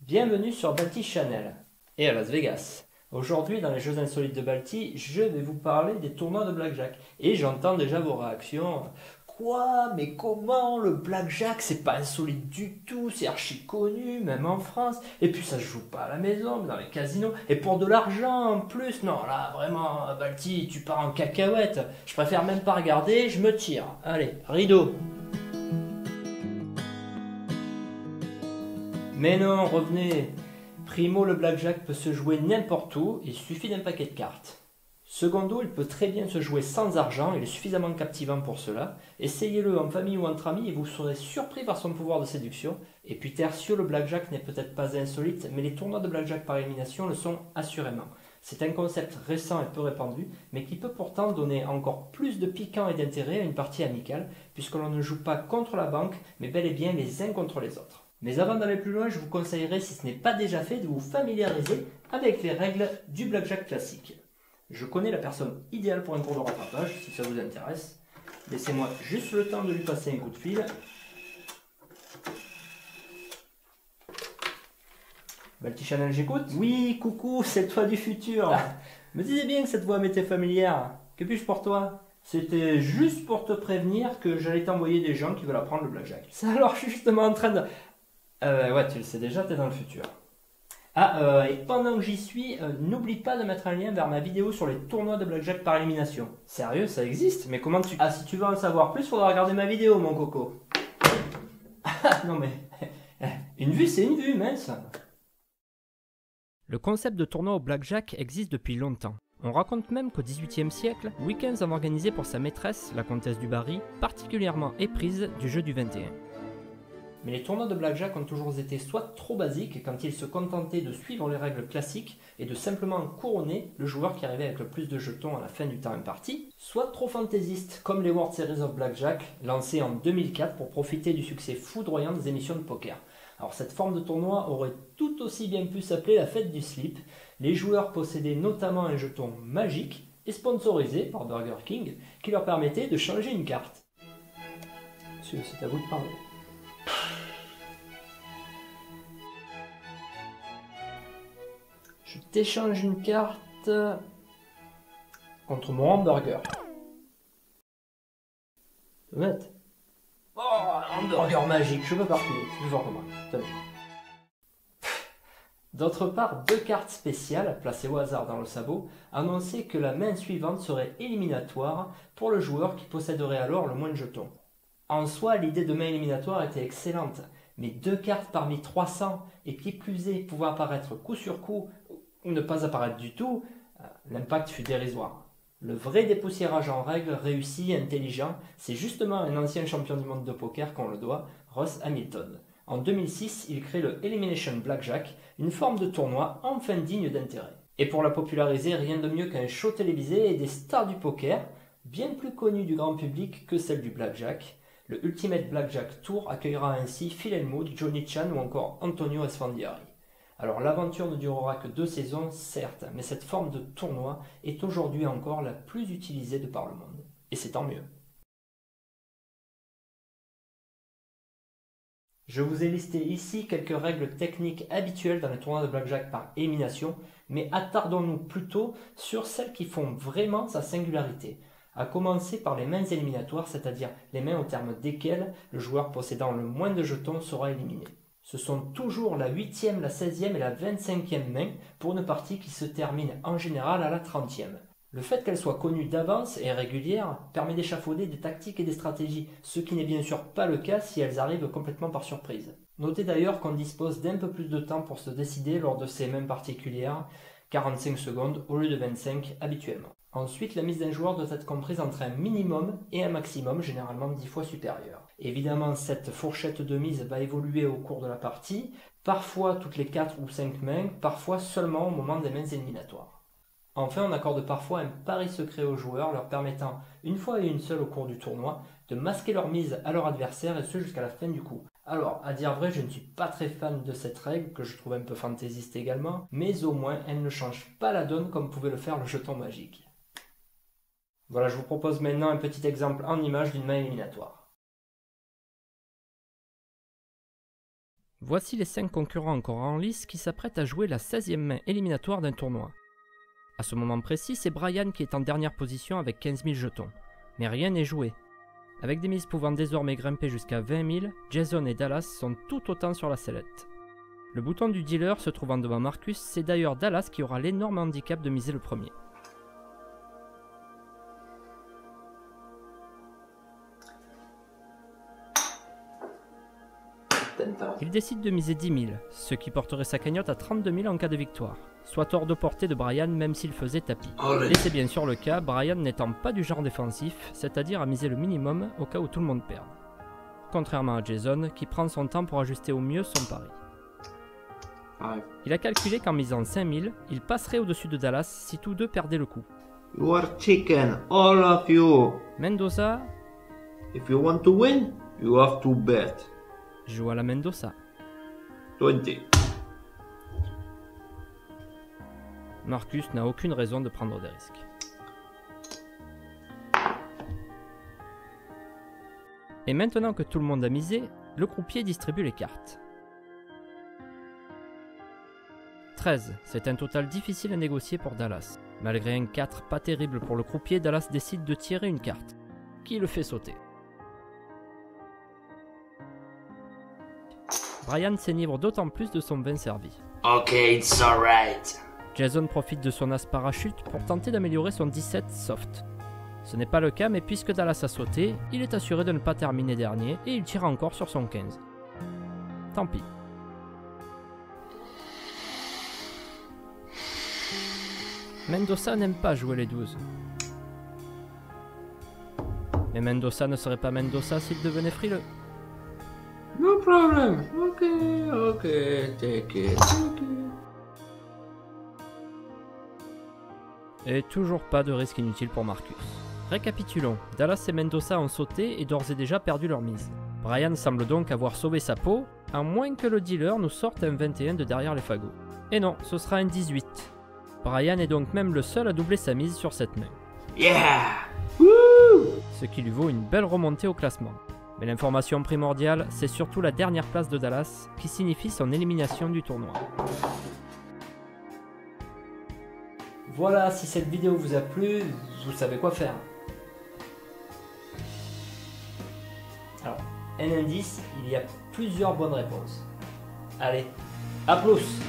Bienvenue sur Balti Channel et à Las Vegas. Aujourd'hui, dans les Jeux Insolites de Balti, je vais vous parler des tournois de Blackjack. Et j'entends déjà vos réactions. Quoi? Mais comment? Le Blackjack, c'est pas insolite du tout, c'est archi connu, même en France. Et puis ça se joue pas à la maison, mais dans les casinos. Et pour de l'argent en plus, non, là, vraiment, Balti, tu pars en cacahuète. Je préfère même pas regarder, je me tire. Allez, rideau. Mais non, revenez. Primo, le blackjack peut se jouer n'importe où, il suffit d'un paquet de cartes. Secondo, il peut très bien se jouer sans argent, il est suffisamment captivant pour cela. Essayez-le en famille ou entre amis et vous serez surpris par son pouvoir de séduction. Et puis tertio, le blackjack n'est peut-être pas insolite, mais les tournois de blackjack par élimination le sont assurément. C'est un concept récent et peu répandu, mais qui peut pourtant donner encore plus de piquant et d'intérêt à une partie amicale, puisque l'on ne joue pas contre la banque, mais bel et bien les uns contre les autres. Mais avant d'aller plus loin, je vous conseillerais, si ce n'est pas déjà fait, de vous familiariser avec les règles du blackjack classique. Je connais la personne idéale pour un cours de rattrapage, si ça vous intéresse. Laissez-moi juste le temps de lui passer un coup de fil. Balti Channel, j'écoute. Oui, coucou, c'est toi du futur. Me disais bien que cette voix m'était familière. Que puis-je pour toi? C'était juste pour te prévenir que j'allais t'envoyer des gens qui veulent apprendre le blackjack. Ça alors, je suis justement en train de... ouais, tu le sais déjà, t'es dans le futur. Et pendant que j'y suis, n'oublie pas de mettre un lien vers ma vidéo sur les tournois de blackjack par élimination. Sérieux, ça existe? Mais comment tu... Ah, si tu veux en savoir plus, faudra regarder ma vidéo, mon coco. Ah, non mais... Une vue, c'est une vue, mince. Le concept de tournoi au blackjack existe depuis longtemps. On raconte même qu'au XVIIIe siècle, Wickens en organisait pour sa maîtresse, la comtesse du Barry, particulièrement éprise du jeu du 21. Mais les tournois de blackjack ont toujours été soit trop basiques quand ils se contentaient de suivre les règles classiques et de simplement couronner le joueur qui arrivait avec le plus de jetons à la fin du temps imparti, soit trop fantaisistes comme les World Series of Blackjack lancés en 2004 pour profiter du succès foudroyant des émissions de poker. Alors cette forme de tournoi aurait tout aussi bien pu s'appeler la fête du slip. Les joueurs possédaient notamment un jeton magique et sponsorisé par Burger King qui leur permettait de changer une carte. Monsieur, c'est à vous de parler. Je t'échange une carte contre mon hamburger. Honnête. Oh, hamburger magique, je peux partout. C'est plus fort que moi. Tenez. D'autre part, deux cartes spéciales, placées au hasard dans le sabot, annonçaient que la main suivante serait éliminatoire pour le joueur qui posséderait alors le moins de jetons. En soi, l'idée de main éliminatoire était excellente, mais deux cartes parmi 300, et qui plus est, pouvoir apparaître coup sur coup, ou ne pas apparaître du tout, l'impact fut dérisoire. Le vrai dépoussiérage en règle, réussi, intelligent, c'est justement un ancien champion du monde de poker qu'on le doit, Ross Hamilton. En 2006, il crée le Elimination Blackjack, une forme de tournoi enfin digne d'intérêt. Et pour la populariser, rien de mieux qu'un show télévisé et des stars du poker, bien plus connues du grand public que celles du blackjack. Le Ultimate Blackjack Tour accueillera ainsi Phil Hellmuth, Johnny Chan ou encore Antonio Esfandiari. Alors l'aventure ne durera que 2 saisons, certes, mais cette forme de tournoi est aujourd'hui encore la plus utilisée de par le monde. Et c'est tant mieux. Je vous ai listé ici quelques règles techniques habituelles dans les tournois de blackjack par élimination, mais attardons-nous plutôt sur celles qui font vraiment sa singularité. À commencer par les mains éliminatoires, c'est-à-dire les mains au terme desquelles le joueur possédant le moins de jetons sera éliminé. Ce sont toujours la 8e, la 16e et la 25e main pour une partie qui se termine en général à la 30e. Le fait qu'elle soit connue d'avance et régulière permet d'échafauder des tactiques et des stratégies, ce qui n'est bien sûr pas le cas si elles arrivent complètement par surprise. Notez d'ailleurs qu'on dispose d'un peu plus de temps pour se décider lors de ces mains particulières, 45 secondes au lieu de 25 habituellement. Ensuite, la mise d'un joueur doit être comprise entre un minimum et un maximum, généralement 10 fois supérieur. Évidemment, cette fourchette de mise va évoluer au cours de la partie, parfois toutes les 4 ou 5 mains, parfois seulement au moment des mains éliminatoires. Enfin, on accorde parfois un pari secret aux joueurs, leur permettant, une fois et une seule au cours du tournoi, de masquer leur mise à leur adversaire et ce jusqu'à la fin du coup. Alors, à dire vrai, je ne suis pas très fan de cette règle, que je trouve un peu fantaisiste également, mais au moins elle ne change pas la donne comme pouvait le faire le jeton magique. Voilà, je vous propose maintenant un petit exemple en image d'une main éliminatoire. Voici les 5 concurrents encore en lice qui s'apprêtent à jouer la 16e main éliminatoire d'un tournoi. À ce moment précis, c'est Brian qui est en dernière position avec 15 000 jetons. Mais rien n'est joué. Avec des mises pouvant désormais grimper jusqu'à 20 000, Jason et Dallas sont tout autant sur la sellette. Le bouton du dealer se trouvant devant Marcus, c'est d'ailleurs Dallas qui aura l'énorme handicap de miser le premier. Il décide de miser 10 000, ce qui porterait sa cagnotte à 32 000 en cas de victoire, soit hors de portée de Brian même s'il faisait tapis. Et c'est bien sûr le cas, Brian n'étant pas du genre défensif, c'est-à-dire à miser le minimum au cas où tout le monde perde. Contrairement à Jason, qui prend son temps pour ajuster au mieux son pari. Il a calculé qu'en misant 5 000, il passerait au-dessus de Dallas si tous deux perdaient le coup. You are chicken, all of you. Mendoza If you want to win, you have to bet. joue à la Mendoza. 20. Marcus n'a aucune raison de prendre des risques. Et maintenant que tout le monde a misé, le croupier distribue les cartes. 13, c'est un total difficile à négocier pour Dallas. Malgré un 4 pas terrible pour le croupier, Dallas décide de tirer une carte, qui le fait sauter. Brian s'enivre d'autant plus de son vin servi. Ok, it's alright. Jason profite de son as parachute pour tenter d'améliorer son 17 soft. Ce n'est pas le cas, mais puisque Dallas a sauté, il est assuré de ne pas terminer dernier et il tire encore sur son 15. Tant pis. Mendoza n'aime pas jouer les 12. Mais Mendoza ne serait pas Mendoza s'il devenait frileux. No problem. Ok, take it. Et toujours pas de risque inutile pour Marcus. Récapitulons, Dallas et Mendoza ont sauté et d'ores et déjà perdu leur mise. Brian semble donc avoir sauvé sa peau, à moins que le dealer nous sorte un 21 de derrière les fagots. Et non, ce sera un 18. Brian est donc même le seul à doubler sa mise sur cette main. Yeah! Woo! Ce qui lui vaut une belle remontée au classement. Mais l'information primordiale, c'est surtout la dernière place de Dallas, qui signifie son élimination du tournoi. Voilà, si cette vidéo vous a plu, vous savez quoi faire. Alors, un indice, il y a plusieurs bonnes réponses. Allez, à plus!